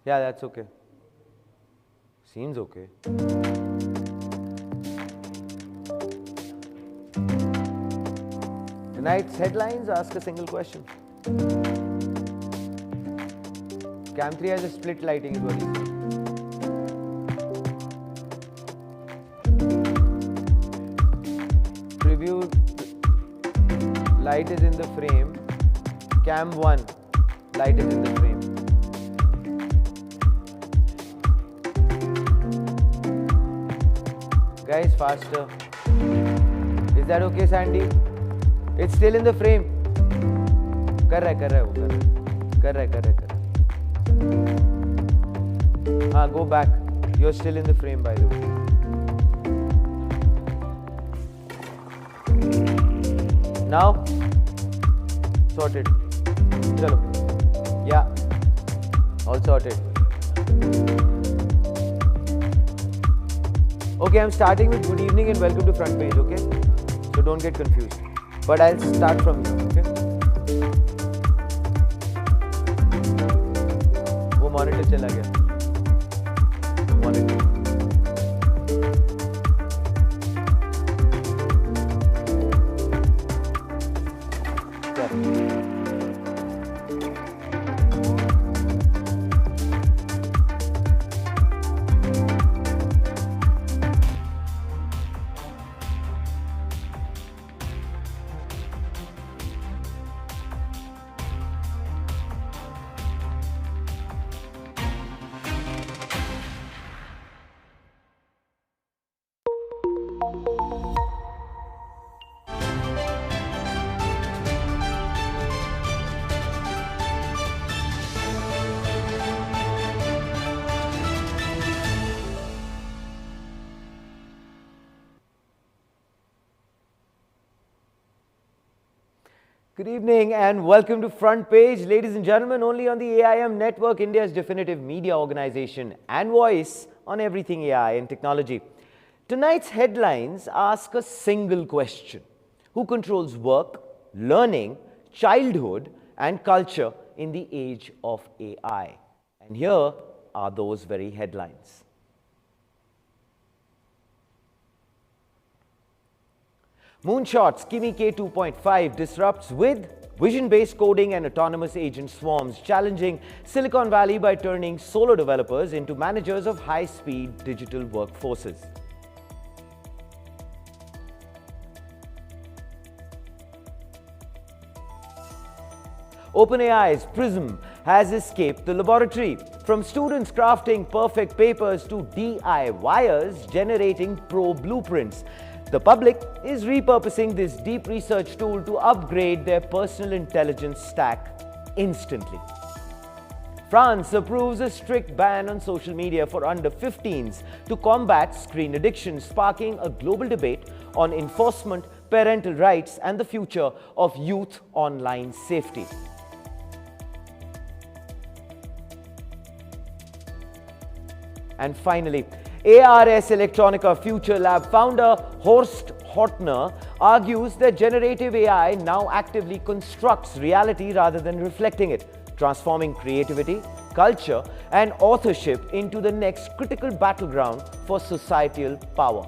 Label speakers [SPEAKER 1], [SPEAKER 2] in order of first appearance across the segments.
[SPEAKER 1] Yeah, that's okay. Seems okay. Tonight's headlines ask a single question. Cam 3 has a split lighting, is what he said. Preview light is in the frame. Cam 1 light is in the frame. Guys, faster. Is that okay, Sandy? It's still in the frame. कर रहा है वो कर रहा है हाँ, go back. You're still in the frame, by the way. Now, sorted. Chalo. Yeah, all sorted. Okay, I'm starting with good evening and welcome to front page, okay? So don't get confused. But I'll start from here, okay? वो monitor चला गया. Monitor. Good evening and welcome to Front Page, ladies and gentlemen, only on the AIM Network, India's definitive media organization and voice on everything AI and technology. Tonight's headlines ask a single question: who controls work, learning, childhood and culture in the age of AI? And here are those very headlines. Moonshot AI 2.5 disrupts with vision-based coding and autonomous agent swarms, challenging Silicon Valley by turning solo developers into managers of high-speed digital workforces. OpenAI's Prism has escaped the laboratory, from students crafting perfect papers to DIYers generating pro blueprints. The public is repurposing this deep research tool to upgrade their personal intelligence stack instantly. France approves a strict ban on social media for under 15s to combat screen addiction, sparking a global debate on enforcement, parental rights, and the future of youth online safety. And finally, ARS Electronica Future Lab founder Horst Hortner argues that generative AI now actively constructs reality rather than reflecting it, transforming creativity, culture, and authorship into the next critical battleground for societal power.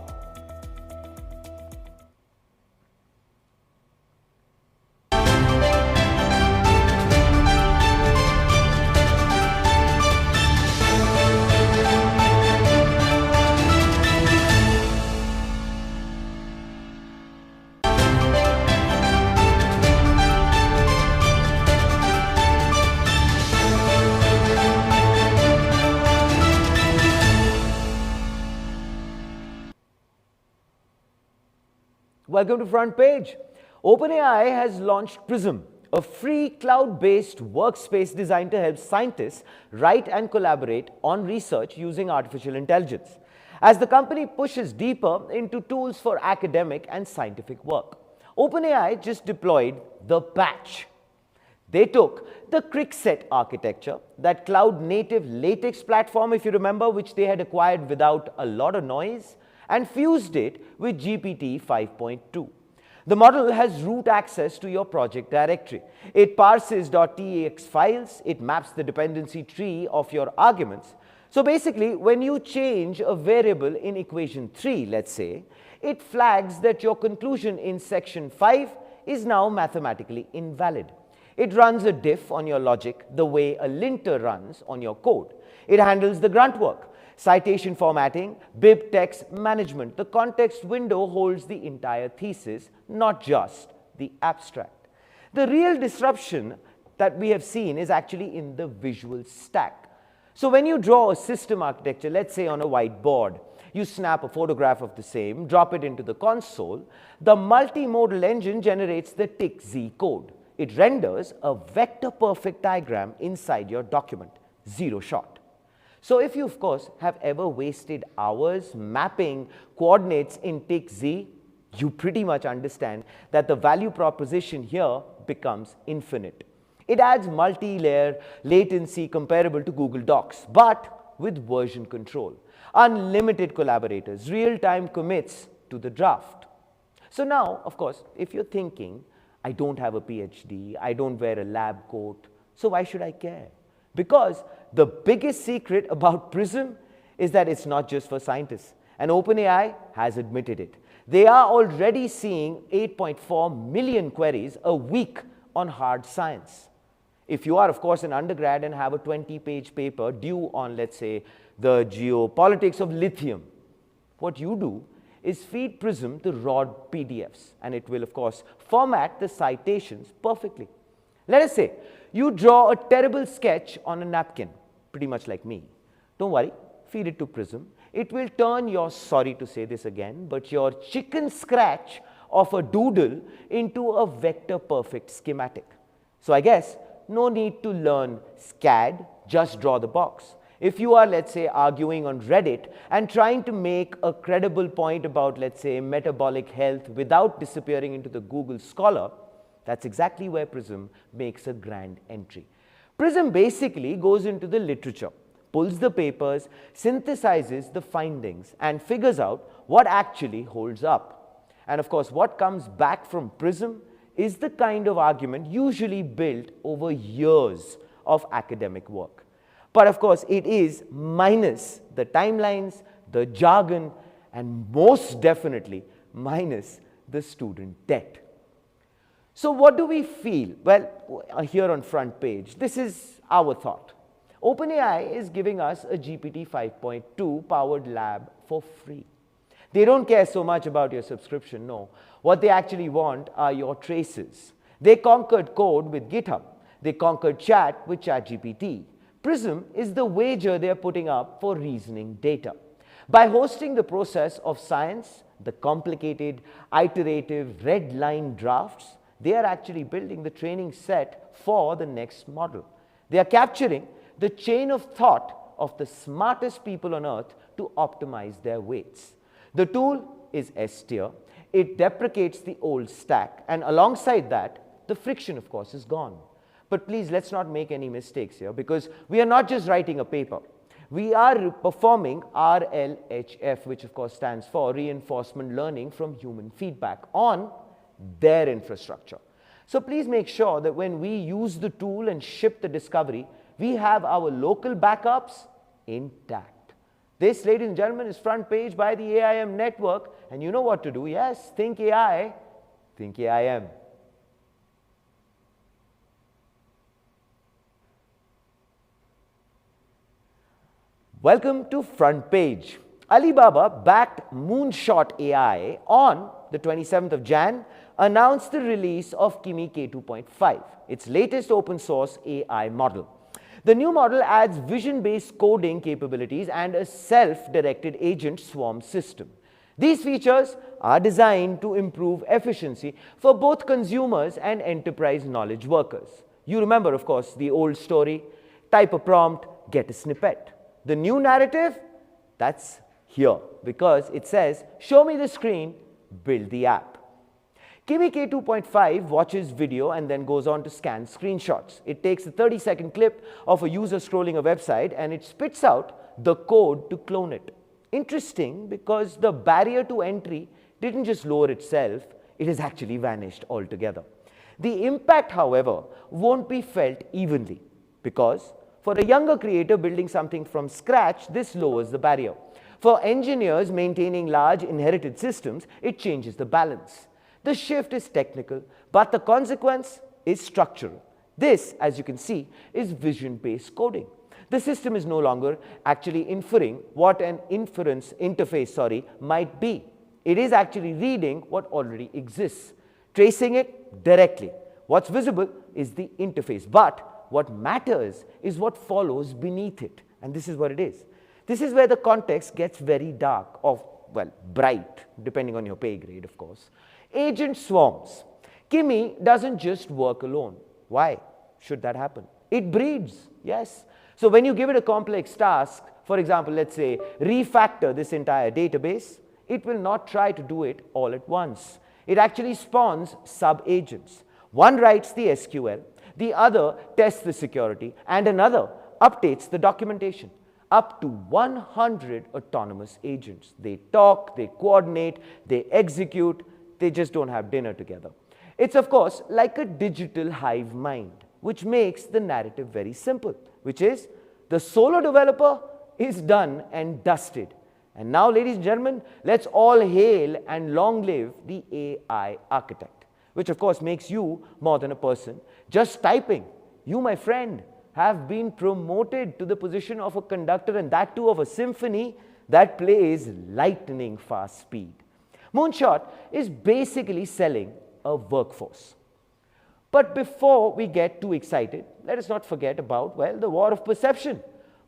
[SPEAKER 1] Welcome to Front Page. OpenAI has launched Prism, a free cloud-based workspace designed to help scientists write and collaborate on research using artificial intelligence, as the company pushes deeper into tools for academic and scientific work. OpenAI just deployed the patch. They took the Crickset architecture, that cloud-native latex platform, if you remember, which they had acquired without a lot of noise, and fused it with GPT 5.2. The model has root access to your project directory. It parses .tex files, it maps the dependency tree of your arguments. So basically, when you change a variable in equation 3, let's say, it flags that your conclusion in section 5 is now mathematically invalid. It runs a diff on your logic the way a linter runs on your code. It handles the grunt work, citation formatting, bib text management. The context window holds the entire thesis, not just the abstract. The real disruption that we have seen is actually in the visual stack. So when you draw a system architecture, let's say on a whiteboard, you snap a photograph of the same, drop it into the console, the multimodal engine generates the TIC-Z code. It renders a vector perfect diagram inside your document, zero shot. So if you, of course, have ever wasted hours mapping coordinates in TIC-Z, you pretty much understand that the value proposition here becomes infinite. It adds multi-layer latency comparable to Google Docs, but with version control, unlimited collaborators, real-time commits to the draft. So now, of course, if you're thinking, I don't have a PhD, I don't wear a lab coat, so why should I care? Because the biggest secret about Prism is that it's not just for scientists, and OpenAI has admitted it. They are already seeing 8.4 million queries a week on hard science. If you are, of course, an undergrad and have a 20-page paper due on, let's say, the geopolitics of lithium, what you do is feed Prism the raw PDFs, and it will, of course, format the citations perfectly. Let us say you draw a terrible sketch on a napkin, pretty much like me. Don't worry, feed it to Prism. It will turn your, sorry to say this again, but your chicken scratch of a doodle into a vector perfect schematic. So I guess no need to learn SCAD, just draw the box. If you are, let's say, arguing on Reddit and trying to make a credible point about, let's say, metabolic health without disappearing into the Google Scholar, that's exactly where Prism makes a grand entry. Prism basically goes into the literature, pulls the papers, synthesizes the findings, and figures out what actually holds up. And of course, what comes back from Prism is the kind of argument usually built over years of academic work. But of course, it is minus the timelines, the jargon, and most definitely minus the student debt. So what do we feel? Well, here on front page, this is our thought. OpenAI is giving us a GPT 5.2 powered lab for free. They don't care so much about your subscription, no. What they actually want are your traces. They conquered code with GitHub. They conquered chat with ChatGPT. Prism is the wager they are putting up for reasoning data. By hosting the process of science, the complicated, iterative, red line drafts, they are actually building the training set for the next model. They are capturing the chain of thought of the smartest people on earth to optimize their weights. The tool is S-tier. It deprecates the old stack, and alongside that, the friction, of course, is gone. But please, let's not make any mistakes here, because we are not just writing a paper. We are performing RLHF, which of course stands for Reinforcement Learning from Human Feedback, on their infrastructure. So please make sure that when we use the tool and ship the discovery, we have our local backups intact. This, ladies and gentlemen, is Front Page by the AIM network, and you know what to do. Yes, think AI, think AIM. Welcome to Front Page. Alibaba backed Moonshot AI on the 27th of Jan, announced the release of Kimi K2.5, its latest open source AI model. The new model adds vision-based coding capabilities and a self-directed agent swarm system. These features are designed to improve efficiency for both consumers and enterprise knowledge workers. You remember, of course, the old story, type a prompt, get a snippet. The new narrative, that's here, because it says, show me the screen, build the app. Kimi K2.5 watches video and then goes on to scan screenshots. It takes a 30-second clip of a user scrolling a website and it spits out the code to clone it. Interesting, because the barrier to entry didn't just lower itself, it has actually vanished altogether. The impact, however, won't be felt evenly because for a younger creator building something from scratch, this lowers the barrier. For engineers maintaining large inherited systems, it changes the balance. The shift is technical, but the consequence is structural. This, as you can see, is vision-based coding. The system is no longer actually inferring what an inference interface might be. It is actually reading what already exists, tracing it directly. What's visible is the interface, but what matters is what follows beneath it. And this is what it is. This is where the context gets very dark, or, well, bright, depending on your pay grade, of course. Agent swarms. Kimi doesn't just work alone. Why should that happen? It breeds, yes. So when you give it a complex task, for example, let's say refactor this entire database, it will not try to do it all at once. It actually spawns sub-agents. One writes the SQL, the other tests the security, and another updates the documentation. Up to 100 autonomous agents. They talk, they coordinate, they execute, they just don't have dinner together. It's, of course, like a digital hive mind, which makes the narrative very simple, which is the solo developer is done and dusted. And now, ladies and gentlemen, let's all hail and long live the AI architect, which, of course, makes you more than a person. Just typing, you, my friend, have been promoted to the position of a conductor, and that too of a symphony that plays lightning fast speed. Moonshot is basically selling a workforce. But before we get too excited, let us not forget about, well, the war of perception.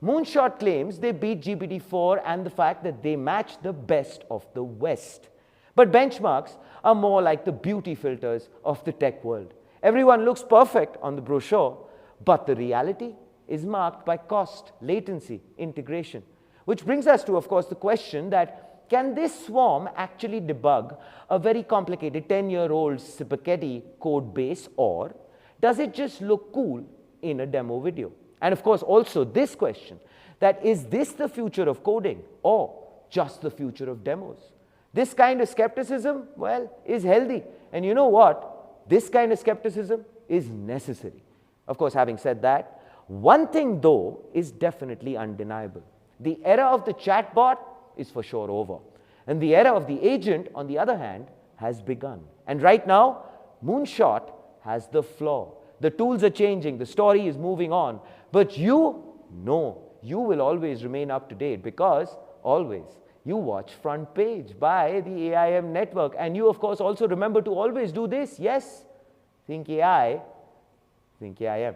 [SPEAKER 1] Moonshot claims they beat GPT-4 and the fact that they match the best of the West. But benchmarks are more like the beauty filters of the tech world. Everyone looks perfect on the brochure, but the reality is marked by cost, latency, integration. Which brings us to, of course, the question that can this swarm actually debug a very complicated 10-year-old spaghetti code base, or does it just look cool in a demo video? And of course, also this question, that is this the future of coding or just the future of demos? This kind of skepticism, well, is healthy. And you know what? This kind of skepticism is necessary. Of course, having said that, one thing, though, is definitely undeniable. The era of the chatbot is for sure over. And the era of the agent, on the other hand, has begun. And right now, Moonshot has the floor. The tools are changing, the story is moving on. But you will always remain up to date because, always, you watch Front Page by the AIM network. And you, of course, also remember to always do this. Yes, think AI, think AIM.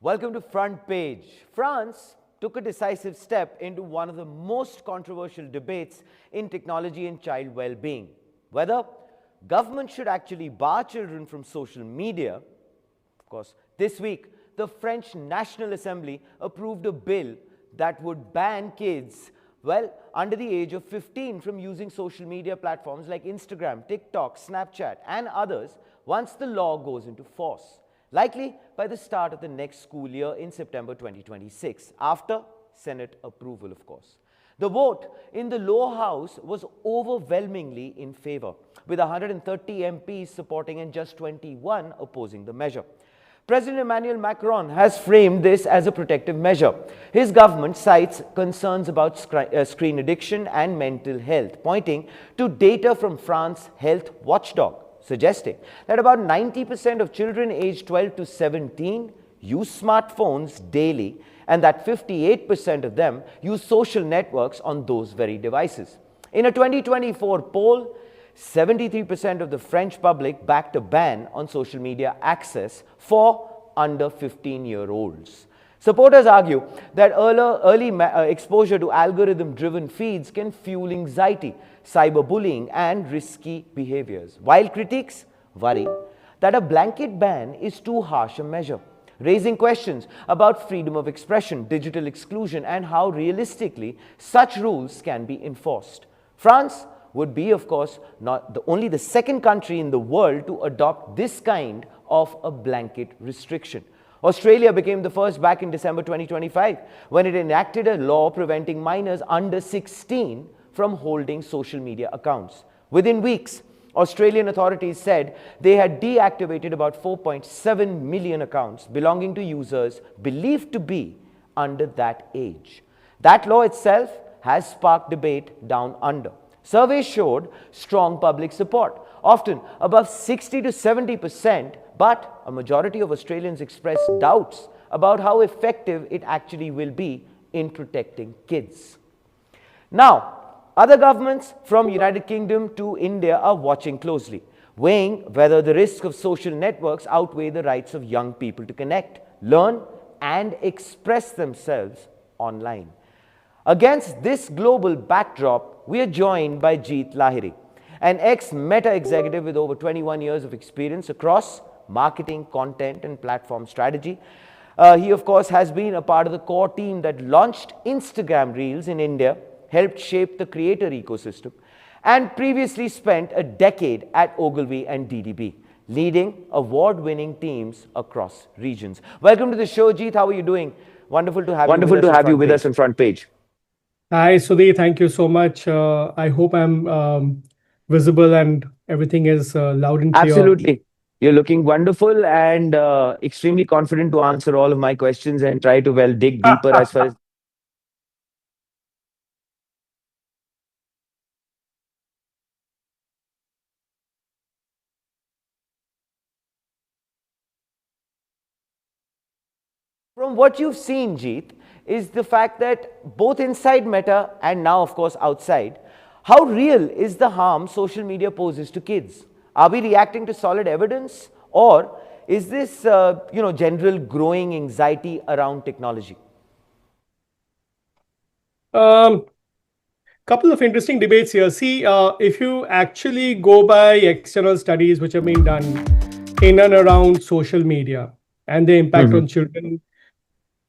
[SPEAKER 1] Welcome to Front Page. France took a decisive step into one of the most controversial debates in technology and child well-being, whether government should actually bar children from social media. Of course, this week, the French National Assembly approved a bill that would ban kids, well, under the age of 15 from using social media platforms like Instagram, TikTok, Snapchat, and others once the law goes into force, likely by the start of the next school year in September 2026, after Senate approval, of course. The vote in the lower house was overwhelmingly in favor, with 130 MPs supporting and just 21 opposing the measure. President Emmanuel Macron has framed this as a protective measure. His government cites concerns about screen addiction and mental health, pointing to data from France's health watchdog, suggesting that about 90% of children aged 12 to 17 use smartphones daily, and that 58% of them use social networks on those very devices. In a 2024 poll, 73% of the French public backed a ban on social media access for under 15-year-olds. Supporters argue that early exposure to algorithm-driven feeds can fuel anxiety, cyberbullying, and risky behaviors, while critics worry that a blanket ban is too harsh a measure, raising questions about freedom of expression, digital exclusion, and how realistically such rules can be enforced. France would be, of course, only the second country in the world to adopt this kind of a blanket restriction. Australia became the first back in December 2025 when it enacted a law preventing minors under 16 from holding social media accounts. Within weeks, Australian authorities said they had deactivated about 4.7 million accounts belonging to users believed to be under that age. That law itself has sparked debate down under. Surveys showed strong public support, often above 60 to 70%, but a majority of Australians expressed doubts about how effective it actually will be in protecting kids. Now, other governments from United Kingdom to India are watching closely, weighing whether the risks of social networks outweigh the rights of young people to connect, learn, and express themselves online. Against this global backdrop, we are joined by Jeet Lahiri, an ex-Meta executive with over 21 years of experience across marketing, content, and platform strategy. He, of course, has been a part of the core team that launched Instagram Reels in India, helped shape the creator ecosystem, and previously spent a decade at Ogilvy and DDB, leading award-winning teams across regions. Welcome to the show, Jeet. How are you doing? Wonderful to have you with us on Front Page.
[SPEAKER 2] Hi, Sudhi. Thank you so much. I hope I'm visible and everything is loud and clear.
[SPEAKER 1] Absolutely. You're looking wonderful and extremely confident to answer all of my questions and try to, well, dig deeper as far as from what you've seen, Jeet, is the fact that both inside Meta and now, of course, outside, how real is the harm social media poses to kids? Are we reacting to solid evidence, or is this, general growing anxiety around technology?
[SPEAKER 2] Couple of interesting debates here. See, if you actually go by external studies which have been done in and around social media and the impact on children,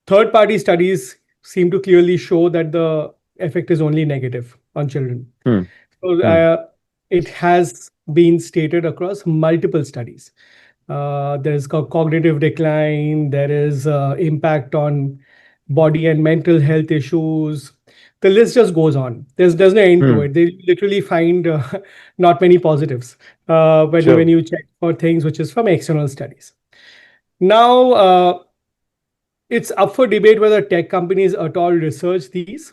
[SPEAKER 2] third-party studies seem to clearly show that the effect is only negative on children. So it has been stated across multiple studies. There is cognitive decline, there is impact on body and mental health issues. The list just goes on. There's no end to it. They literally find not many positives when you check for things which is from external studies. Now, it's up for debate whether tech companies at all research these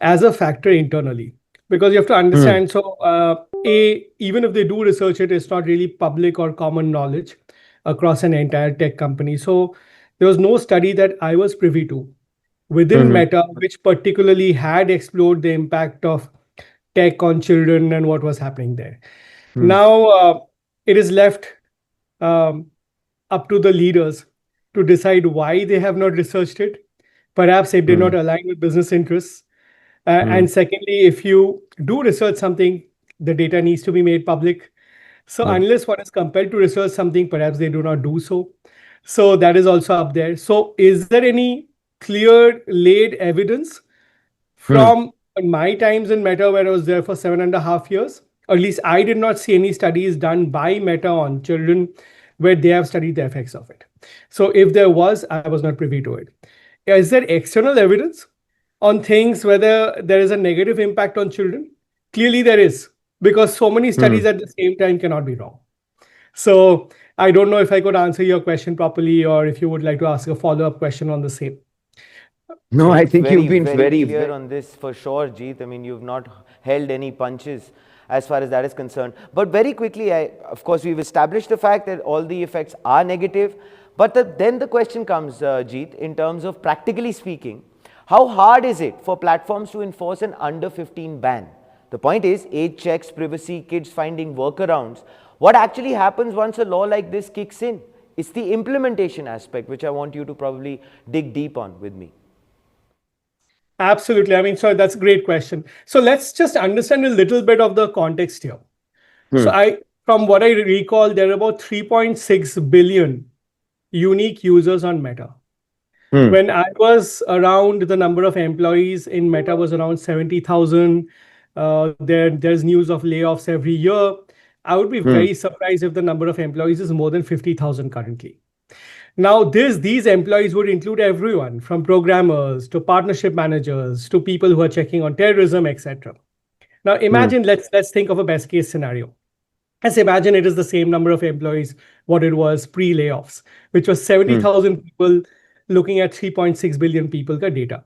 [SPEAKER 2] as a factor internally, because you have to understand. So, even if they do research it, it's not really public or common knowledge across an entire tech company. So, there was no study that I was privy to within Meta which particularly had explored the impact of tech on children and what was happening there. Now, it is left up to the leaders to decide why they have not researched it. Perhaps it did not align with business interests. And secondly, if you do research something, the data needs to be made public. So unless one is compelled to research something, perhaps they do not do so. So that is also up there. So is there any clear laid evidence from my times in Meta, where I was there for 7.5 years? Or at least I did not see any studies done by Meta on children where they have studied the effects of it. So if there was, I was not privy to it. Is there external evidence on things whether there is a negative impact on children? Clearly there is, because so many studies at the same time cannot be wrong. So I don't know if I could answer your question properly, or if you would like to ask a follow-up question on the same.
[SPEAKER 1] No, I think you've been very clear on this for sure, Jeet. I mean, you've not held any punches as far as that is concerned. But very quickly, of course, we've established the fact that all the effects are negative. But then the question comes, Jeet, in terms of practically speaking, how hard is it for platforms to enforce an under 15 ban? The point is, age checks, privacy, kids finding workarounds. What actually happens once a law like this kicks in? It's the implementation aspect, which I want you to probably dig deep on with me.
[SPEAKER 2] Absolutely. I mean, so that's a great question. So let's just understand a little bit of the context here. So from what I recall, there are about 3.6 billion unique users on Meta. When I was around, the number of employees in Meta was around 70,000. There's news of layoffs every year. I would be very surprised if the number of employees is more than 50,000 currently. Now, these employees would include everyone from programmers to partnership managers to people who are checking on terrorism, etc. Now imagine, let's think of a best case scenario. Let's imagine it is the same number of employees what it was pre-layoffs, which was 70,000 people looking at 3.6 billion people ka data.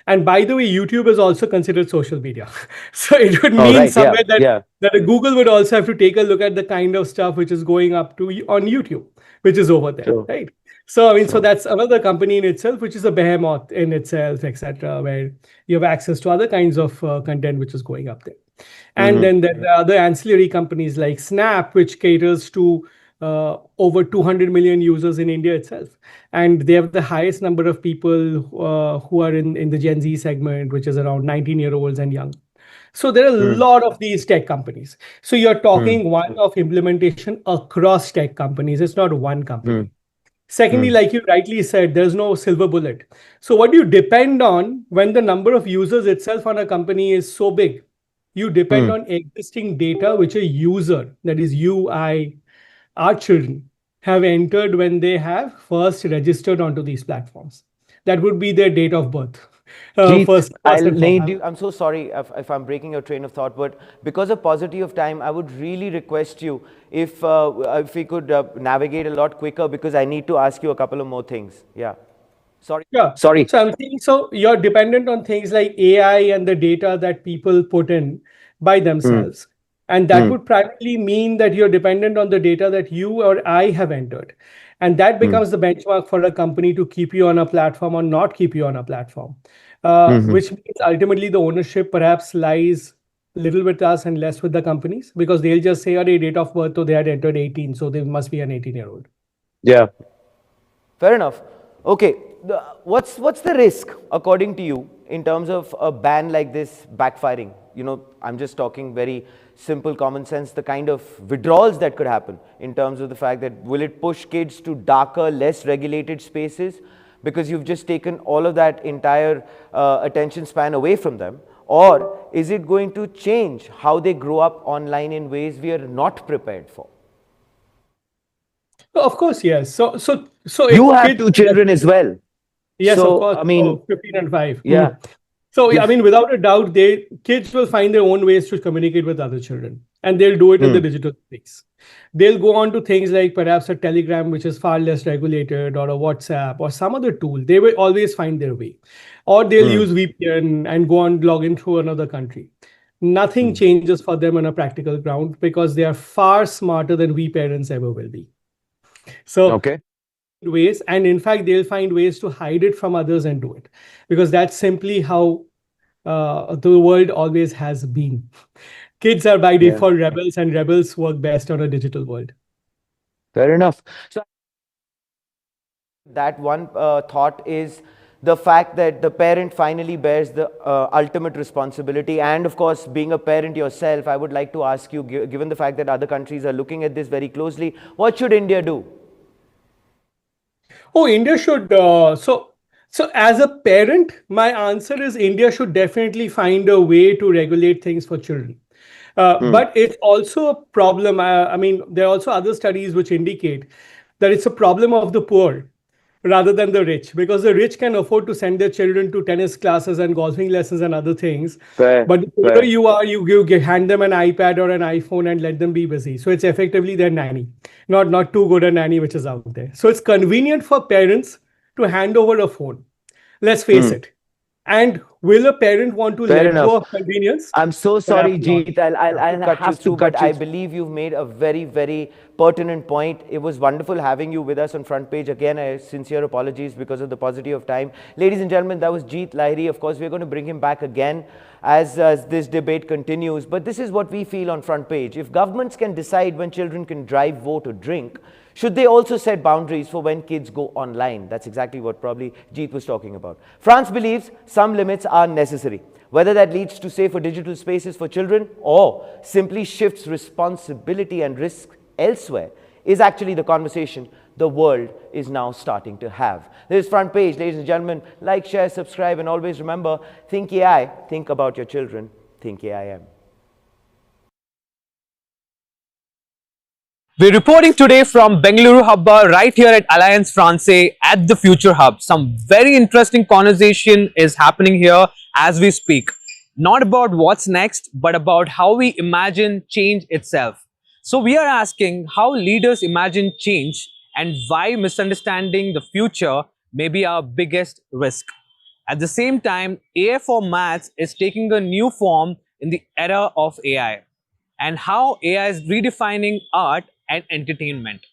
[SPEAKER 2] And by the way, YouTube is also considered social media. So it would
[SPEAKER 1] Oh,
[SPEAKER 2] mean
[SPEAKER 1] right. Yeah.
[SPEAKER 2] somewhere that,
[SPEAKER 1] Yeah.
[SPEAKER 2] that a Google would also have to take a look at the kind of stuff which is going up to on YouTube, which is over there,
[SPEAKER 1] Sure.
[SPEAKER 2] right? So I mean, so
[SPEAKER 1] Sure.
[SPEAKER 2] that's another company in itself, which is a behemoth in itself, etc., where you have access to other kinds of content which is going up there. And then there are other ancillary companies like Snap, which caters to over 200 million users in India itself. And they have the highest number of people who are in the Gen Z segment, which is around 19-year-olds and young. So there are a lot of these tech companies. So you're talking one of implementation across tech companies. It's not one company. Secondly, like you rightly said, there's no silver bullet. So what do you depend on when the number of users itself on a company is so big? You depend on existing data which a user, that is you, I, our children, have entered when they have first registered onto these platforms. That would be their date of birth.
[SPEAKER 1] Jeet,
[SPEAKER 2] First
[SPEAKER 1] I'll
[SPEAKER 2] and
[SPEAKER 1] need
[SPEAKER 2] foremost.
[SPEAKER 1] you. I'm so sorry if I'm breaking your train of thought, but because of paucity of time, I would really request you if we could navigate a lot quicker, because I need to ask you a couple of more things. Yeah. Sorry.
[SPEAKER 2] Yeah.
[SPEAKER 1] Sorry.
[SPEAKER 2] So I'm thinking, so you're dependent on things like AI and the data that people put in by themselves. And that would primarily mean that you're dependent on the data that you or I have entered. And that becomes the benchmark for a company to keep you on a platform or not keep you on a platform. Which means ultimately the ownership perhaps lies little with us and less with the companies, because they'll just say, oh, date of birth, so they had entered 18, so they must be an 18-year-old.
[SPEAKER 1] Yeah. Fair enough. Okay. What's the risk, according to you, in terms of a ban like this backfiring? I'm just talking very simple common sense, the kind of withdrawals that could happen in terms of the fact that will it push kids to darker, less regulated spaces because you've just taken all of that entire attention span away from them? Or is it going to change how they grow up online in ways we are not prepared for?
[SPEAKER 2] Of course, yes. So
[SPEAKER 1] You
[SPEAKER 2] if
[SPEAKER 1] have
[SPEAKER 2] kids,
[SPEAKER 1] two children as well.
[SPEAKER 2] yes, of
[SPEAKER 1] So,
[SPEAKER 2] course,
[SPEAKER 1] I mean,
[SPEAKER 2] 15 and 5.
[SPEAKER 1] yeah.
[SPEAKER 2] So I mean, without a doubt, kids will find their own ways to communicate with other children, and they'll do it in the digital space. They'll go on to things like perhaps a Telegram, which is far less regulated, or a WhatsApp, or some other tool. They will always find their way, or they'll use VPN and go on log in through another country. Nothing changes for them on a practical ground because they are far smarter than we parents ever will be. So
[SPEAKER 1] Okay.
[SPEAKER 2] ways, and in fact they'll find ways to hide it from others and do it, because that's simply how the world always has been. Kids are by
[SPEAKER 1] Yeah.
[SPEAKER 2] default rebels, and rebels work best on a digital world.
[SPEAKER 1] Fair enough. So that one thought is the fact that the parent finally bears the ultimate responsibility. And of course, being a parent yourself, I would like to ask you, given the fact that other countries are looking at this very closely, what should India do?
[SPEAKER 2] Oh, India should. So as a parent, my answer is India should definitely find a way to regulate things for children. But it's also a problem. I mean, there are also other studies which indicate that it's a problem of the poor rather than the rich, because the rich can afford to send their children to tennis classes and golfing lessons and other things.
[SPEAKER 1] Fair.
[SPEAKER 2] But the poorer
[SPEAKER 1] Fair.
[SPEAKER 2] you are, you hand them an iPad or an iPhone and let them be busy. So it's effectively their nanny, not too good a nanny which is out there. So it's convenient for parents to hand over a phone. Let's face it. And will a parent want to
[SPEAKER 1] Fair
[SPEAKER 2] let go
[SPEAKER 1] enough.
[SPEAKER 2] of convenience?
[SPEAKER 1] I'm so sorry,
[SPEAKER 2] Perhaps not.
[SPEAKER 1] Jeet. I'll
[SPEAKER 2] Cut you
[SPEAKER 1] have to
[SPEAKER 2] through,
[SPEAKER 1] but
[SPEAKER 2] cut you
[SPEAKER 1] I
[SPEAKER 2] through.
[SPEAKER 1] believe you've made a very, very pertinent point. It was wonderful having you with us on Front Page. Again, sincere apologies because of the paucity of time. Ladies and gentlemen, that was Jeet Lahiri. Of course, we're going to bring him back again as this debate continues. But this is what we feel on Front Page. If governments can decide when children can drive, vote, or drink, should they also set boundaries for when kids go online? That's exactly what probably Jeet was talking about. France believes some limits are necessary. Whether that leads to safer digital spaces for children or simply shifts responsibility and risk elsewhere is actually the conversation the world is now starting to have. This is Front Page, ladies and gentlemen. Like, share, subscribe, and always remember, think AI, think about your children, think AIM.
[SPEAKER 3] We're reporting today from Bengaluru Hubba right here at Alliance Francaise at the Future Hub. Some very interesting conversation is happening here as we speak. not about what's next, but about how we imagine change itself. So we are asking how leaders imagine change and why misunderstanding the future may be our biggest risk. At the same time, AI for maths is taking a new form in the era of AI, and how AI is redefining art and entertainment.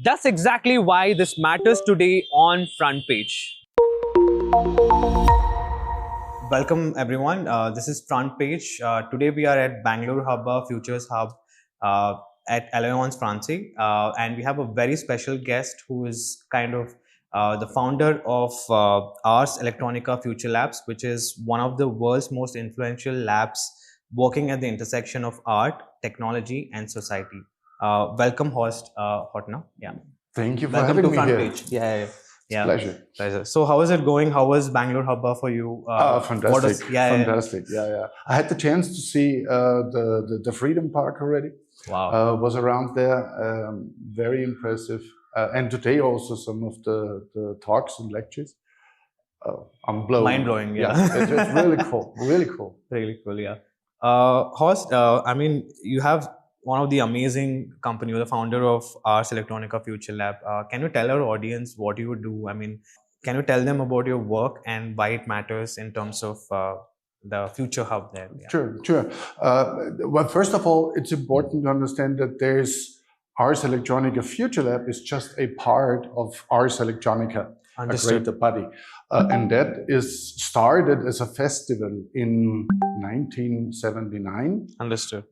[SPEAKER 3] That's exactly why this matters today on Front Page. Welcome everyone. This is Front Page. Today we are at Bangalore Hub, Futures Hub at Alliance Francaise, and we have a very special guest who is kind of the founder of Ars Electronica Future Labs, which is one of the world's most influential labs working at the intersection of art, technology, and society. Welcome, host Hotna. Yeah.
[SPEAKER 4] Thank you for
[SPEAKER 3] Welcome
[SPEAKER 4] having
[SPEAKER 3] to
[SPEAKER 4] me
[SPEAKER 3] Front
[SPEAKER 4] here.
[SPEAKER 3] Page. Yeah. Yeah.
[SPEAKER 4] Pleasure.
[SPEAKER 3] Pleasure. So how is it going? How was Bangalore Hubba for you?
[SPEAKER 4] Fantastic. Fantastic. Yeah. I had the chance to see the Freedom Park already.
[SPEAKER 3] Wow.
[SPEAKER 4] Was around there. Very impressive. And today also some of the talks and lectures. I'm blown.
[SPEAKER 3] Mind blowing. Yeah.
[SPEAKER 4] It's really cool. Really cool.
[SPEAKER 3] Really cool. Yeah. Horst, I mean, you have one of the amazing company, you're the founder of Ars Electronica Future Lab. Can you tell our audience what you do? I mean, can you tell them about your work and why it matters in terms of the future hub there? Yeah.
[SPEAKER 4] Sure. Well, first of all, it's important to understand that there's Ars Electronica Future Lab is just a part of Ars Electronica,
[SPEAKER 3] Understood.
[SPEAKER 4] a greater body. And that is started as a festival in 1979.
[SPEAKER 3] Understood.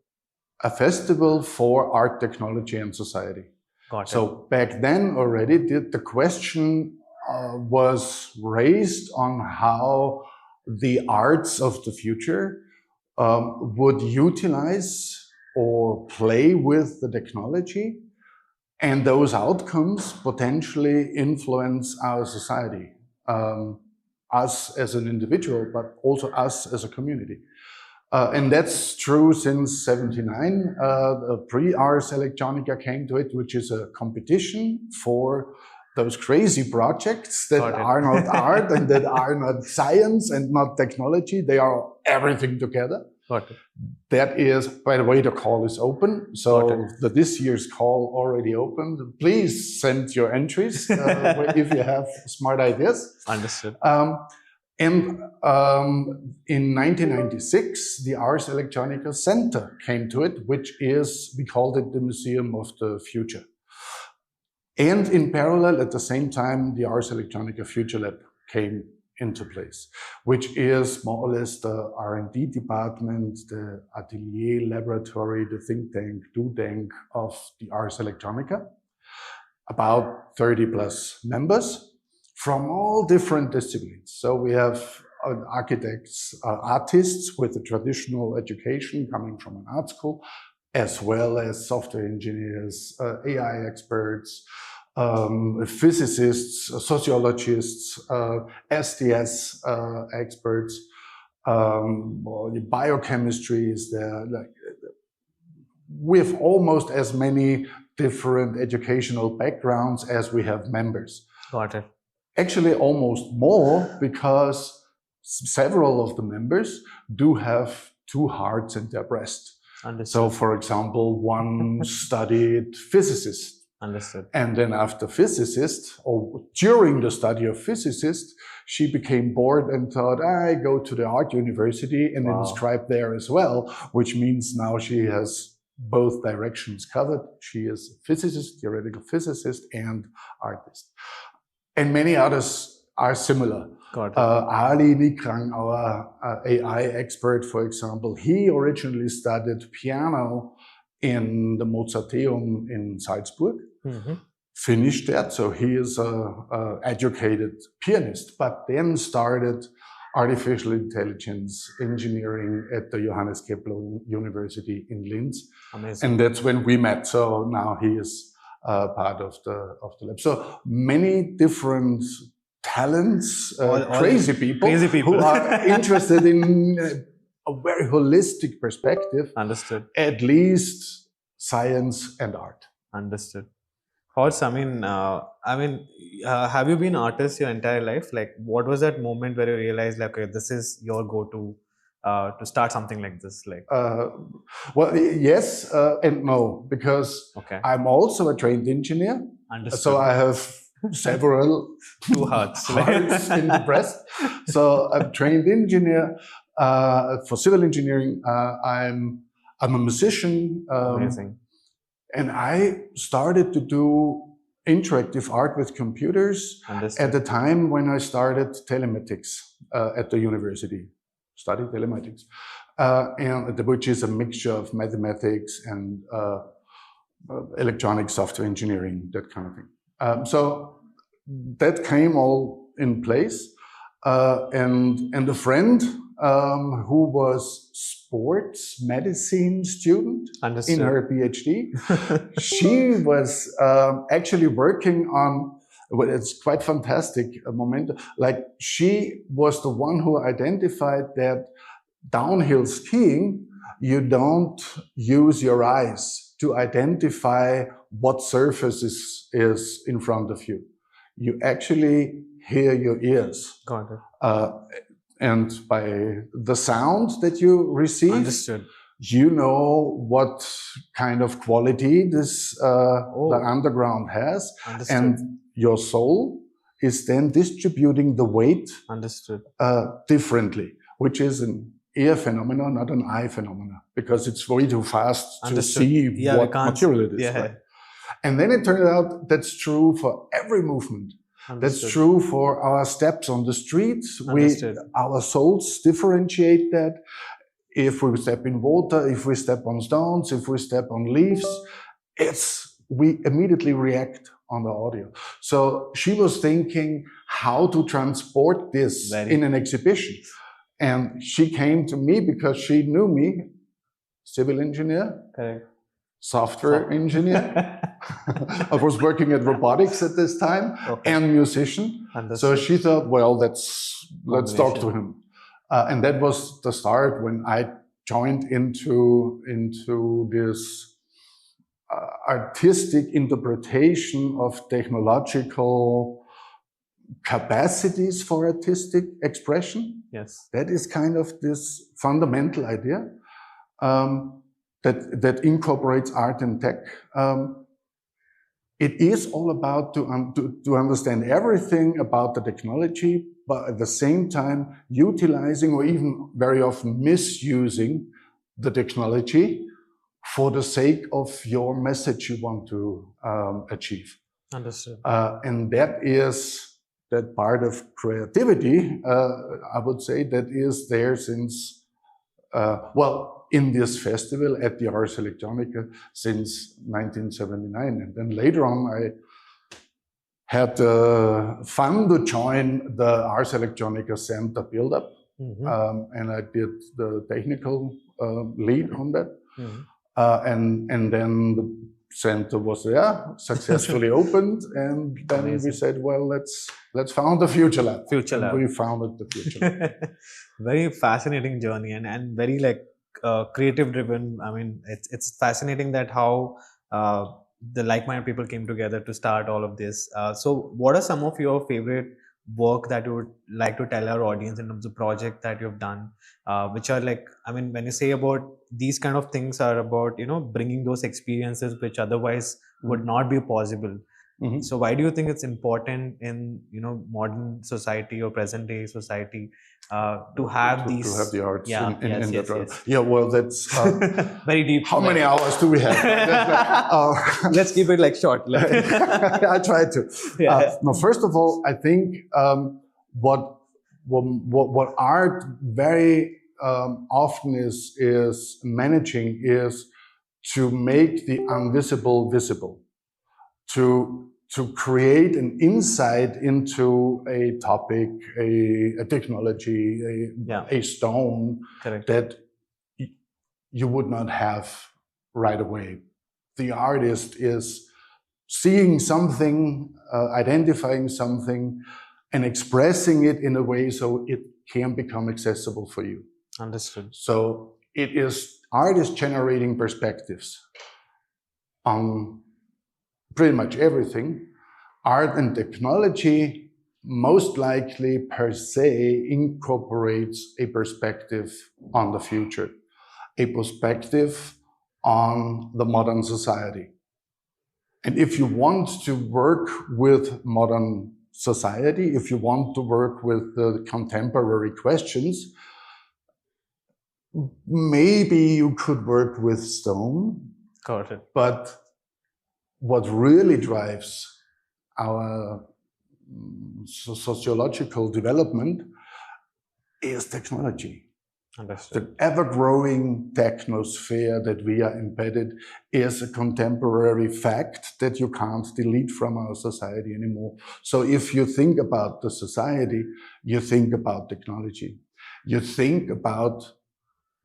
[SPEAKER 4] A festival for art, technology, and society.
[SPEAKER 3] Got it.
[SPEAKER 4] So back then already, the question was raised on how the arts of the future would utilize or play with the technology, and those outcomes potentially influence our society, us as an individual, but also us as a community. And that's true since 79. Pre-Ars Electronica came to it, which is a competition for those crazy projects that are not art and that are not science and not technology. They are everything together.
[SPEAKER 3] Got it.
[SPEAKER 4] That is, by the way, the call is open. So this year's call already opened. Please send your entries if you have smart ideas.
[SPEAKER 3] Understood.
[SPEAKER 4] And in 1996, the Ars Electronica Center came to it, which is, we called it the Museum of the Future. And in parallel, at the same time, the Ars Electronica Future Lab came into place, which is more or less the R&D department, the atelier, laboratory, the think tank, do tank of the Ars Electronica. About 30 plus members from all different disciplines. So we have architects, artists with a traditional education coming from an art school, as well as software engineers, AI experts, physicists, sociologists, STS experts, biochemistry is there. With almost as many different educational backgrounds as we have members.
[SPEAKER 3] Got it.
[SPEAKER 4] Actually, almost more, because several of the members do have two hearts in their breast.
[SPEAKER 3] Understood.
[SPEAKER 4] So, for example, one studied physicist.
[SPEAKER 3] Understood.
[SPEAKER 4] And then after physicist, or during the study of physicist, she became bored and thought, I go to the art university and inscribe there as well, which means now she has both directions covered. She is a physicist, theoretical physicist, and artist. And many others are similar. Ali Nikrang, our AI expert, for example, he originally studied piano in the Mozarteum in Salzburg, finished that, so he is an educated pianist, but then started artificial intelligence engineering at the Johannes Kepler University in Linz. Amazing. And that's when we met. So now he is part of the lab. So many different talents, crazy people who are interested in a very holistic perspective.
[SPEAKER 3] Understood.
[SPEAKER 4] At least science and art.
[SPEAKER 3] Understood. Horst, I mean, have you been an artist your entire life? Like, what was that moment where you realized, like, okay, this is your go-to to start something like this?
[SPEAKER 4] Well, yes and no, because
[SPEAKER 3] Okay.
[SPEAKER 4] I'm also a trained engineer.
[SPEAKER 3] Understood.
[SPEAKER 4] So I have several
[SPEAKER 3] Two hearts.
[SPEAKER 4] hearts in the breast. So I'm a trained engineer for civil engineering. I'm a musician.
[SPEAKER 3] Amazing.
[SPEAKER 4] And I started to do interactive art with computers at the time when I started telematics at the university, studied telematics, and which is a mixture of mathematics and electronic software engineering, that kind of thing. So that came all in place, and a friend who was sports medicine student in her PhD. She was actually working on, well, it's quite fantastic moment. Like, she was the one who identified that downhill skiing, you don't use your eyes to identify what surface is in front of you. You actually hear your ears.
[SPEAKER 3] Got it.
[SPEAKER 4] And by the sound that you receive, you know what kind of quality this the underground has. And your soul is then distributing the weight differently, which is an ear phenomenon, not an eye phenomenon, because it's way too fast to see what material it is. Right? And then it turned out that's true for every movement. That's true for our steps on the street. Our souls differentiate that. If we step in water, if we step on stones, if we step on leaves, we immediately react on the audio. So she was thinking how to transport this in an exhibition. And she came to me because she knew me, civil engineer, software engineer. I was working at robotics at this time, and musician. So she thought, well, let's talk to him. And that was the start when I joined into this artistic interpretation of technological capacities for artistic expression.
[SPEAKER 3] Yes.
[SPEAKER 4] That is kind of this fundamental idea that incorporates art and tech. It is all about to understand everything about the technology, but at the same time utilizing or even very often misusing the technology for the sake of your message you want to achieve.
[SPEAKER 3] Understood.
[SPEAKER 4] And that is that part of creativity, I would say, that is there since, in this festival at the Ars Electronica since 1979. And then later on, I had fun to join the Ars Electronica Center build-up. And I did the technical lead on that. And then the center was successfully opened, and then we said, well, let's found the Future Lab. We founded the Future Lab.
[SPEAKER 3] Very fascinating journey and very creative driven. I mean, it's fascinating that how the like-minded people came together to start all of this. So what are some of your favorite work that you would like to tell our audience in terms of project that you've done, which are when you say about these kind of things are about, bringing those experiences which otherwise would not be possible. So why do you think it's important in, modern society or present day society to have these...
[SPEAKER 4] To have the arts in
[SPEAKER 3] yes.
[SPEAKER 4] Yeah, well, that's...
[SPEAKER 3] very deep.
[SPEAKER 4] How many hours do we have?
[SPEAKER 3] Let's keep it short.
[SPEAKER 4] I try to. No, first of all, I think what art very often is managing is to make the invisible visible, to create an insight into a topic, a technology, a stone that you would not have right away. The artist is seeing something, identifying something, and expressing it in a way so it can become accessible for you.
[SPEAKER 3] Understood.
[SPEAKER 4] So art is generating perspectives on pretty much everything. Art and technology most likely per se incorporates a perspective on the future, a perspective on the modern society. And if you want to work with modern society, if you want to work with the contemporary questions, maybe you could work with stone.
[SPEAKER 3] Got it.
[SPEAKER 4] But what really drives our sociological development is technology.
[SPEAKER 3] Understood.
[SPEAKER 4] The ever-growing technosphere that we are embedded is a contemporary fact that you can't delete from our society anymore. So if you think about the society, you think about technology. You think about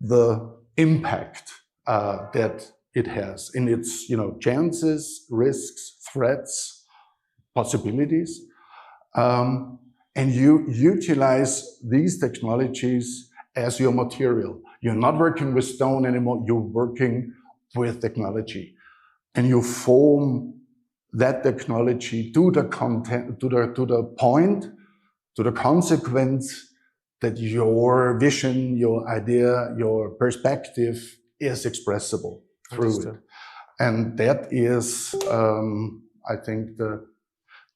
[SPEAKER 4] the impact that it has in its, chances, risks, threats, possibilities. And you utilize these technologies as your material. You're not working with stone anymore, you're working with technology. And you form that technology to the content, to the point, to the consequence that your vision, your idea, your perspective is expressible through it. And that is, I think, the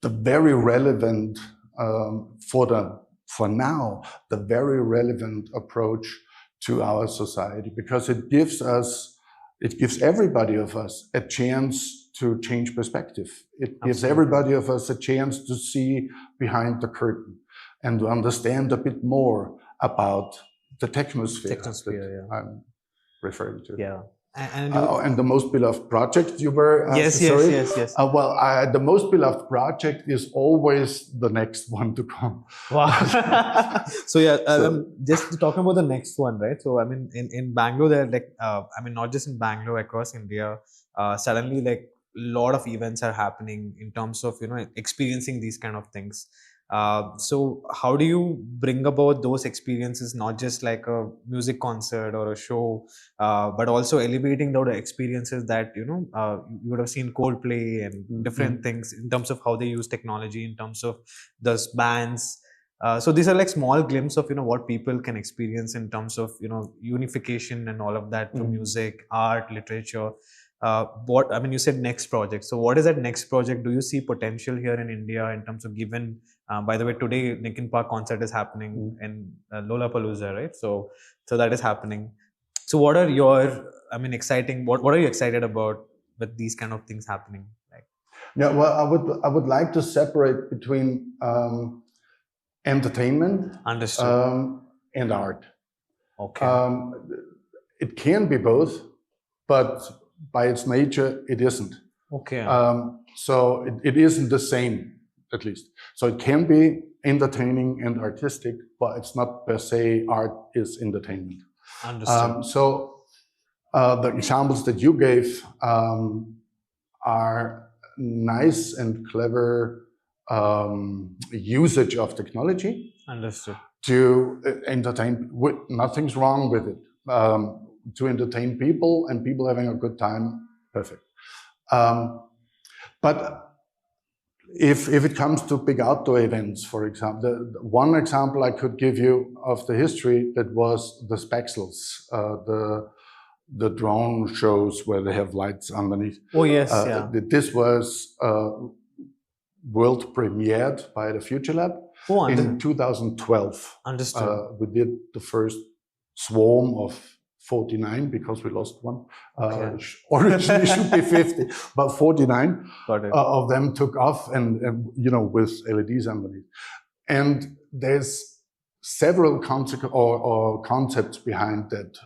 [SPEAKER 4] very relevant, for now, the very relevant approach to our society, because it gives everybody of us a chance to change perspective. It gives everybody of us a chance to see behind the curtain and to understand a bit more about the technosphere that I'm referring to.
[SPEAKER 3] Yeah.
[SPEAKER 4] And the most beloved project you were
[SPEAKER 3] yes.
[SPEAKER 4] The most beloved project is always the next one to come.
[SPEAKER 3] Wow. So just talking about the next one, right? So I mean, in Bangalore, there not just in Bangalore, across India, suddenly a lot of events are happening in terms of experiencing these kind of things. So how do you bring about those experiences, not just like a music concert or a show, but also elevating the experiences that you would have seen Coldplay and different things in terms of how they use technology, in terms of those bands. So these are small glimpses of what people can experience in terms of unification and all of that through music, art, literature. You said next project. So what is that next project? Do you see potential here in India in terms of given? By the way, today Linkin Park concert is happening in Lollapalooza, right? So that is happening. So what are your exciting? What are you excited about with these kind of things happening?
[SPEAKER 4] Yeah, well, I would like to separate between entertainment and art.
[SPEAKER 3] Okay.
[SPEAKER 4] It can be both, but by its nature, it isn't.
[SPEAKER 3] Okay.
[SPEAKER 4] So it isn't the same, at least. So it can be entertaining and artistic, but it's not per se art is entertainment.
[SPEAKER 3] Understood.
[SPEAKER 4] So the examples that you gave are nice and clever usage of technology.
[SPEAKER 3] Understood.
[SPEAKER 4] To entertain. Nothing's wrong with it. To entertain people and people having a good time, perfect. But if it comes to big outdoor events, for example, one example I could give you of the history, that was the Spaxels, the drone shows where they have lights underneath.
[SPEAKER 3] Oh yes,
[SPEAKER 4] This was world premiered by the Future Lab in 2012.
[SPEAKER 3] Understood.
[SPEAKER 4] We did the first swarm of 49 because we lost one. Originally should be 50, but 49 of them took off, and with LEDs underneath. And there's several concepts behind that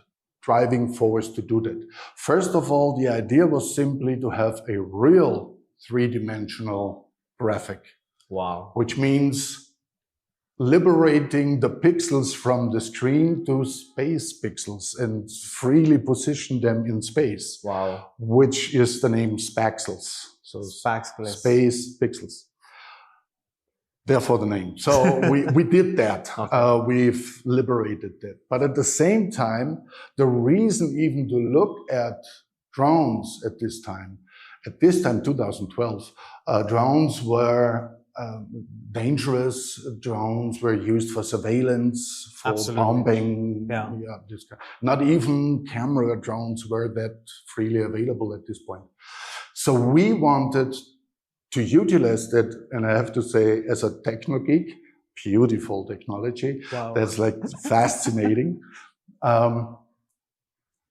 [SPEAKER 4] driving force to do that. First of all, the idea was simply to have a real three-dimensional graphic.
[SPEAKER 3] Wow.
[SPEAKER 4] Which means liberating the pixels from the screen to space pixels and freely position them in space.
[SPEAKER 3] Wow.
[SPEAKER 4] Which is the name Spaxels. So space pixels. Therefore the name. So we did that. We've liberated that. But at the same time, the reason even to look at drones at this time, 2012, drones were dangerous drones were used for surveillance, for bombing. This kind. Not even camera drones were that freely available at this point. So we wanted to utilize that, and I have to say, as a techno geek, beautiful technology.
[SPEAKER 3] Wow.
[SPEAKER 4] That's like fascinating.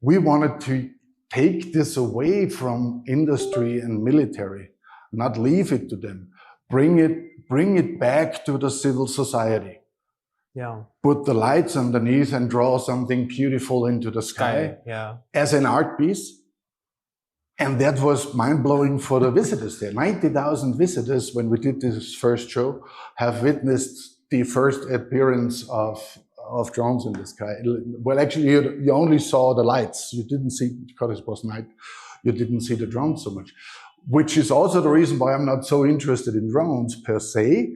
[SPEAKER 4] We wanted to take this away from industry and military, not leave it to them. Bring it back to the civil society.
[SPEAKER 3] Yeah.
[SPEAKER 4] Put the lights underneath and draw something beautiful into the sky.
[SPEAKER 3] Yeah.
[SPEAKER 4] As an art piece. And that was mind-blowing for the visitors there. 90,000 visitors, when we did this first show, have witnessed the first appearance of drones in the sky. Well, actually, you only saw the lights. You didn't see, because it was night, you didn't see the drones so much. Which is also the reason why I'm not so interested in drones per se.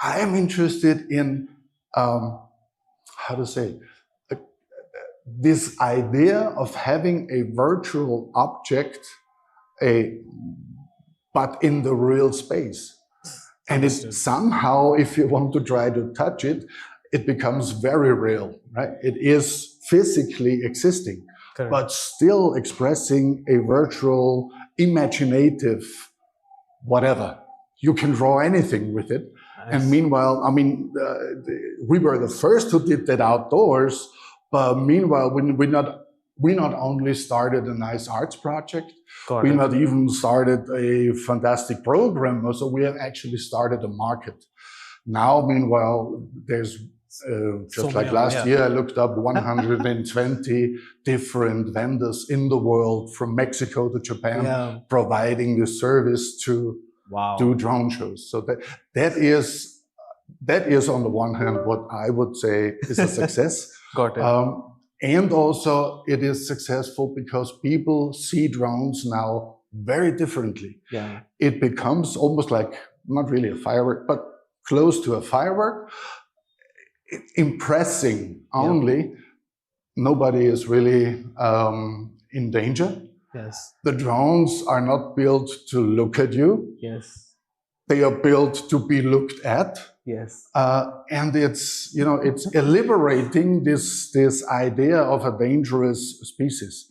[SPEAKER 4] I am interested in, how to say, this idea of having a virtual object, but in the real space. And it somehow, if you want to try to touch it, it becomes very real, right? It is physically existing, but still expressing a virtual, imaginative, whatever. You can draw anything with it. Nice. And meanwhile, I mean, we were the first who did that outdoors. But meanwhile, we not only started a nice arts project, we not even started a fantastic program. So we have actually started a market. Now, meanwhile, there's just like last year, I looked up 120 different vendors in the world, from Mexico to Japan, providing the service to do drone shows. So that is on the one hand what I would say is a success.
[SPEAKER 3] Got it.
[SPEAKER 4] And also it is successful because people see drones now very differently.
[SPEAKER 3] Yeah.
[SPEAKER 4] It becomes almost like, not really a firework, but close to a firework. Impressing only. Nobody is really in danger.
[SPEAKER 3] Yes.
[SPEAKER 4] The drones are not built to look at you.
[SPEAKER 3] Yes.
[SPEAKER 4] They are built to be looked at.
[SPEAKER 3] Yes.
[SPEAKER 4] And it's, you know, it's liberating this idea of a dangerous species.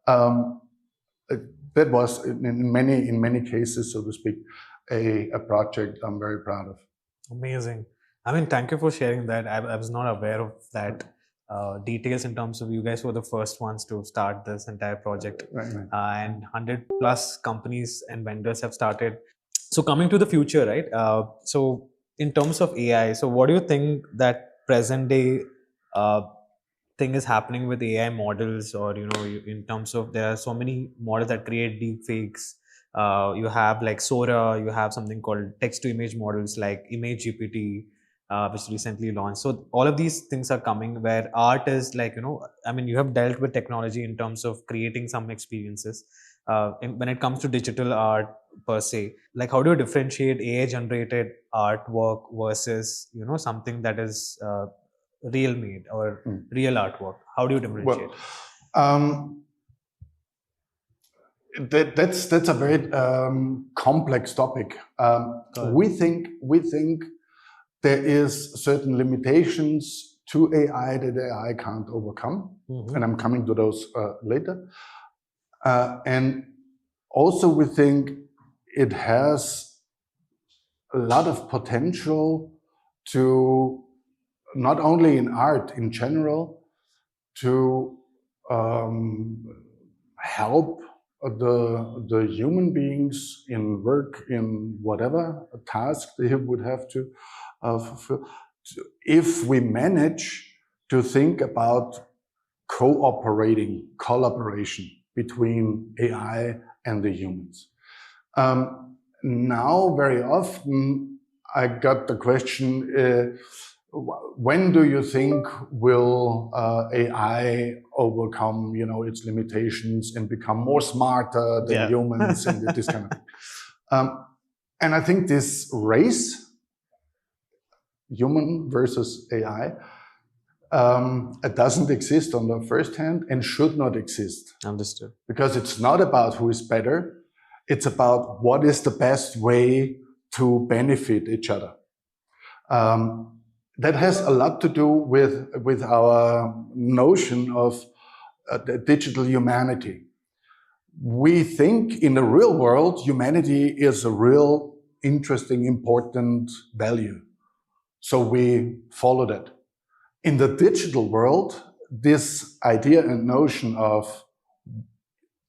[SPEAKER 4] That was in many cases, so to speak, a project I'm very proud of.
[SPEAKER 3] Amazing. I mean, thank you for sharing that. I was not aware of that details in terms of you guys were the first ones to start this entire project.
[SPEAKER 4] Right.
[SPEAKER 3] And 100+ companies and vendors have started. So coming to the future, right? So in terms of AI, so what do you think that present day thing is happening with AI models, or, you know, in terms of there are so many models that create deep fakes. You have like Sora, you have something called text to image models like Image GPT, which recently launched. So all of these things are coming where art is like, you know, I mean, you have dealt with technology in terms of creating some experiences. When it comes to digital art per se, like how do you differentiate AI generated artwork versus, you know, something that is real made or real artwork? How do you differentiate?
[SPEAKER 4] Well, that's a very complex topic. We think there is certain limitations to AI that AI can't overcome, and I'm coming to those later. And also we think it has a lot of potential to, not only in art in general, to help the human beings in work, in whatever task they would have to fulfill, if we manage to think about collaboration between AI and the humans. Now, very often, I got the question, when do you think will AI overcome, you know, its limitations and become more smarter than humans and this kind of thing? And I think this race, human versus AI, it doesn't exist on the first hand and should not exist.
[SPEAKER 3] Understood.
[SPEAKER 4] Because it's not about who is better. It's about what is the best way to benefit each other. That has a lot to do with our notion of digital humanity. We think in the real world, humanity is a real interesting, important value. So we follow that. In the digital world, this idea and notion of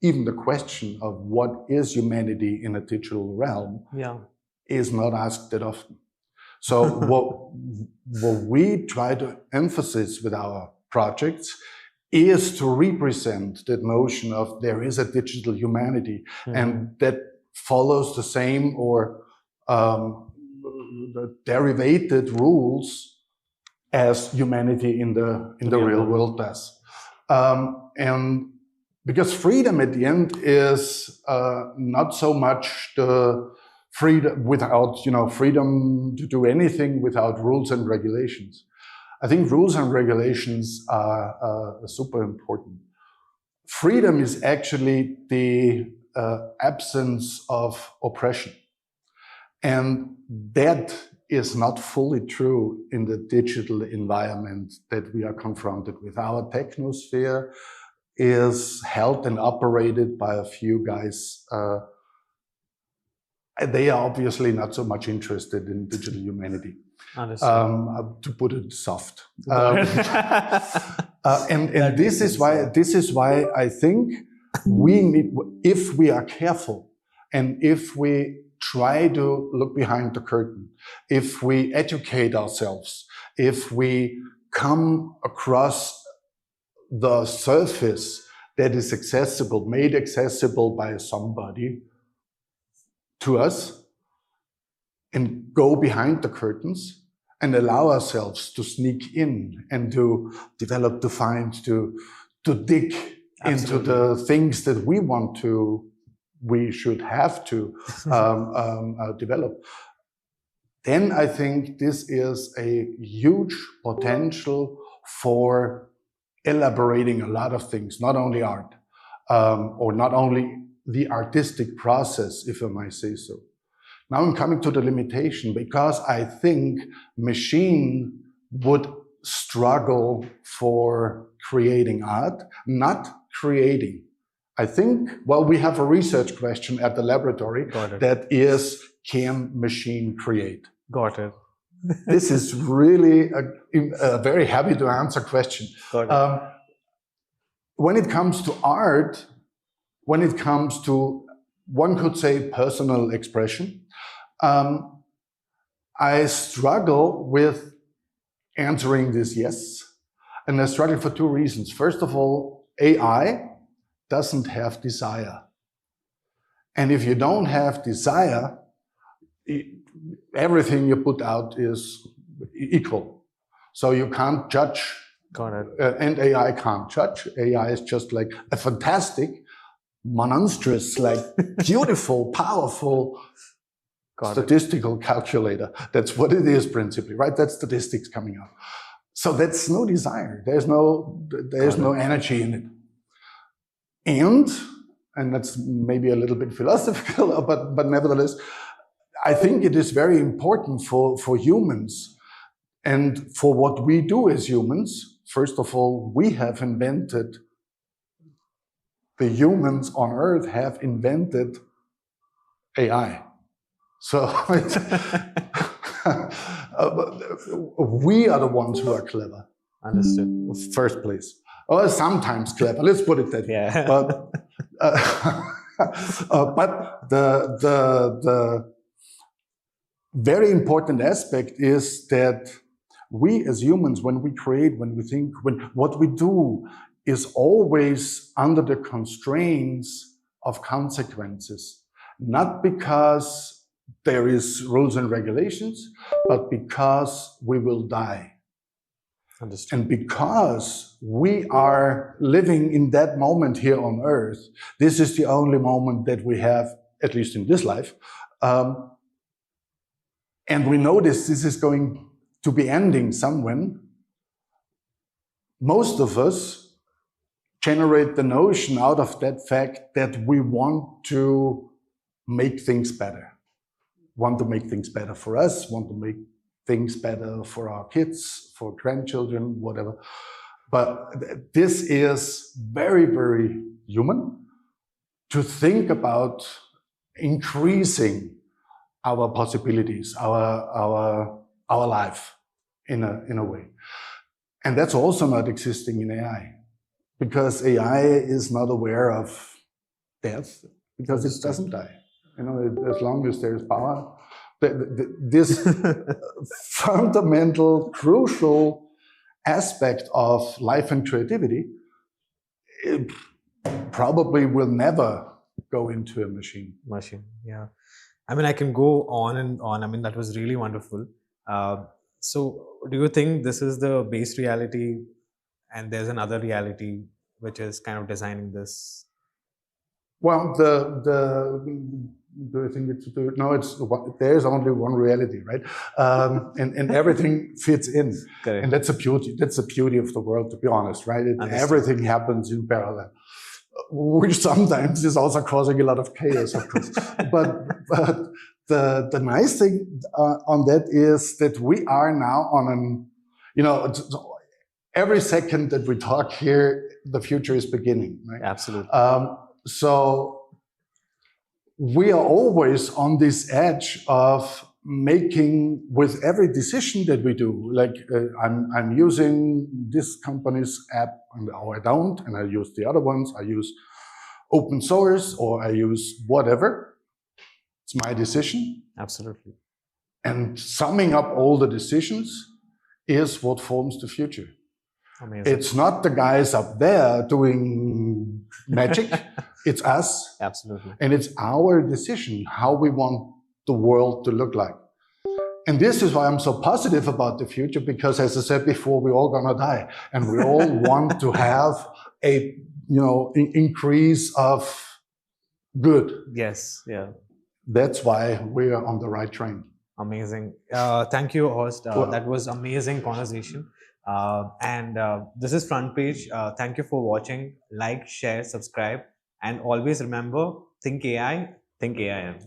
[SPEAKER 4] even the question of what is humanity in a digital realm is not asked that often. So what we try to emphasize with our projects is to represent that notion of there is a digital humanity, and that follows the same or the derivated rules as humanity in the real world does. And because freedom at the end is not so much the freedom without, freedom to do anything without rules and regulations. I think rules and regulations are super important. Freedom is actually the absence of oppression. And that is not fully true in the digital environment that we are confronted with. Our technosphere is held and operated by a few guys. They are obviously not so much interested in digital humanity, to put it soft. And this is why I think we need, if we are careful and if we try to look behind the curtain, if we educate ourselves, if we come across the surface that is accessible, made accessible by somebody to us, and go behind the curtains and allow ourselves to sneak in and to develop, to find, to dig into the things that we should have to develop. Then I think this is a huge potential for elaborating a lot of things, not only art, or not only the artistic process, if I might say so. Now I'm coming to the limitation, because I think machine would struggle for creating art, not creating. I think, well, we have a research question at the laboratory that is, can machine create?
[SPEAKER 3] Got it.
[SPEAKER 4] This is really a very happy to answer question. When it comes to art, when it comes to, one could say, personal expression, I struggle with answering this yes. And I struggle for two reasons. First of all, AI doesn't have desire. And if you don't have desire, everything you put out is equal. So you can't judge.
[SPEAKER 3] Got it.
[SPEAKER 4] And AI can't judge. AI is just like a fantastic, monstrous, like beautiful, powerful statistical calculator. That's what it is principally, right? That's statistics coming out. So that's no desire. There's no energy in it. And that's maybe a little bit philosophical, but nevertheless, I think it is very important for humans and for what we do as humans. First of all, we have invented, the humans on Earth have invented AI. So we are the ones who are clever.
[SPEAKER 3] Understood.
[SPEAKER 4] First place. Or sometimes clever, let's put it that way.
[SPEAKER 3] Yeah.
[SPEAKER 4] But the very important aspect is that we as humans, when we create, when we think, what we do is always under the constraints of consequences. Not because there is rules and regulations, but because we will die.
[SPEAKER 3] Understood.
[SPEAKER 4] And because we are living in that moment here on Earth, this is the only moment that we have, at least in this life. And we know this is going to be ending somewhere. Most of us generate the notion out of that fact that we want to make things better. want to make things better for us, want to make things better for our kids, for grandchildren, whatever. But this is very, very human to think about increasing our possibilities, our life in a way. And that's also not existing in AI, because AI is not aware of death, because it doesn't die. You know, as long as there's power, this fundamental, crucial aspect of life and creativity, it probably will never go into a machine.
[SPEAKER 3] Yeah. I mean, I can go on and on. I mean, that was really wonderful. So do you think this is the base reality and there's another reality which is kind of designing this?
[SPEAKER 4] Well, do you think it's no? There's only one reality, right? And everything fits in,
[SPEAKER 3] Correct.
[SPEAKER 4] and that's the beauty. That's the beauty of the world, to be honest, right? Everything happens in parallel, which sometimes is also causing a lot of chaos, of course. but the nice thing on that is that we are now on every second that we talk here, the future is beginning, right?
[SPEAKER 3] Absolutely.
[SPEAKER 4] So we are always on this edge of making, with every decision that we do, like I'm using this company's app, or I don't, and I use the other ones. I use open source, or I use whatever. It's my decision.
[SPEAKER 3] Absolutely.
[SPEAKER 4] And summing up all the decisions is what forms the future.
[SPEAKER 3] Amazing.
[SPEAKER 4] It's not the guys up there doing magic. It's us.
[SPEAKER 3] Absolutely.
[SPEAKER 4] And it's our decision how we want the world to look like. And this is why I'm so positive about the future, because as I said before, we're all gonna die, and we all want to have a increase of good.
[SPEAKER 3] Yes. Yeah.
[SPEAKER 4] That's why we are on the right train.
[SPEAKER 3] Amazing. Thank you, host. That was amazing conversation. And this is Front Page. Thank you for watching. Like, share, subscribe, and always remember, think AI, think AIM.